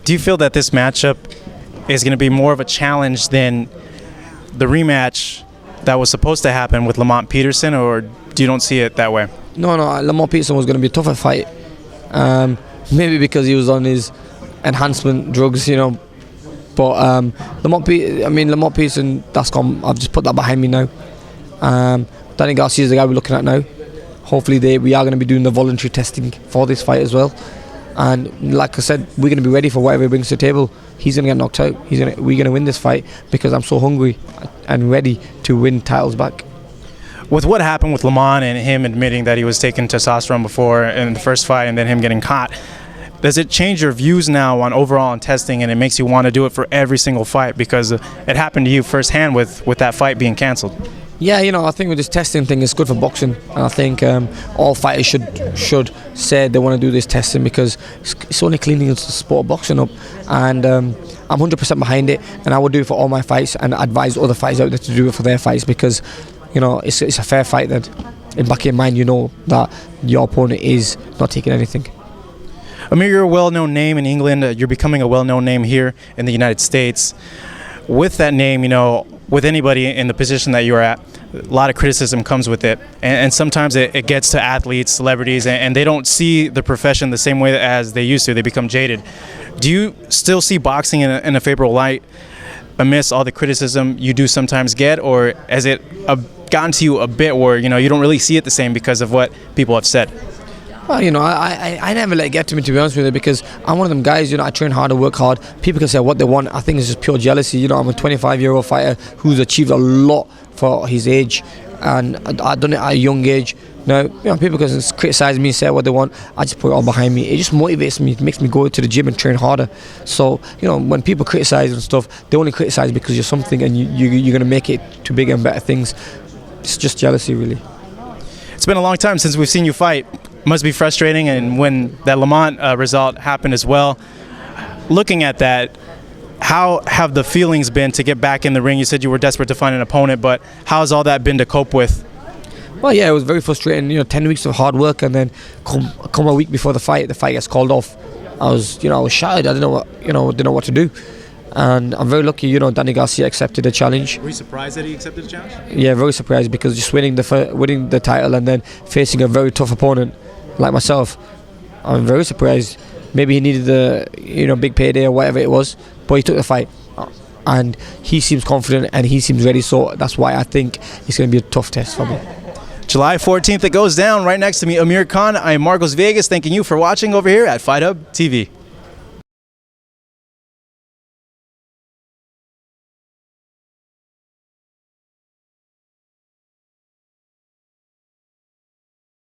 Do you feel that this matchup is going to be more of a challenge than the rematch that was supposed to happen with Lamont Peterson, or do you don't see it that way? No, Lamont Peterson was going to be a tougher fight. Maybe because he was on his enhancement drugs, But Lamont Peterson, that's gone. I've just put that behind me now. Danny Garcia is the guy we're looking at now. Hopefully we are going to be doing the voluntary testing for this fight as well. And like I said, we're going to be ready for whatever he brings to the table. He's going to get knocked out. We're going to win this fight because I'm so hungry and ready to win titles back. With what happened with Lamont and him admitting that he was taking testosterone before in the first fight and then him getting caught, does it change your views now on overall on testing, and it makes you want to do it for every single fight because it happened to you firsthand with that fight being canceled? Yeah, I think with this testing thing, it's good for boxing, and I think all fighters should say they want to do this testing because it's only cleaning the sport of boxing up, and I'm 100% behind it, and I would do it for all my fights and advise other fighters out there to do it for their fights because it's a fair fight. Then in the back of your mind, that your opponent is not taking anything. Amir, you're a well-known name in England. You're becoming a well-known name here in the United States. With that name, with anybody in the position that you're at, a lot of criticism comes with it. And sometimes it gets to athletes, celebrities, and they don't see the profession the same way as they used to. They become jaded. Do you still see boxing in a favorable light amidst all the criticism you do sometimes get, or has it gotten to you a bit where you don't really see it the same because of what people have said? Well, I never let it get to me, to be honest with you, because I'm one of them guys, I train hard, I work hard. People can say what they want. I think it's just pure jealousy. I'm a 25-year-old fighter who's achieved a lot for his age, and I've done it at a young age. Now, people can criticise me, say what they want. I just put it all behind me. It just motivates me. It makes me go to the gym and train harder. So, when people criticise and stuff, they only criticise because you're something and you're going to make it to bigger and better things. It's just jealousy, really. It's been a long time since we've seen you fight. Must be frustrating, and when that Lamont result happened as well, looking at that, how have the feelings been to get back in the ring? You said you were desperate to find an opponent, but how has all that been to cope with? Well, yeah, it was very frustrating. 10 weeks of hard work, and then come a week before the fight gets called off. I was shattered. I didn't know what to do. And I'm very lucky, Danny Garcia accepted the challenge. Were you surprised that he accepted the challenge? Yeah, very surprised, because just winning the title and then facing a very tough opponent like myself, I'm very surprised. Maybe he needed the big payday or whatever it was, but he took the fight, and he seems confident and he seems ready. So that's why I think it's going to be a tough test for me. July 14th, it goes down right next to me, Amir Khan. I am Marcos Villegas, thanking you for watching over here at Fight Hub TV.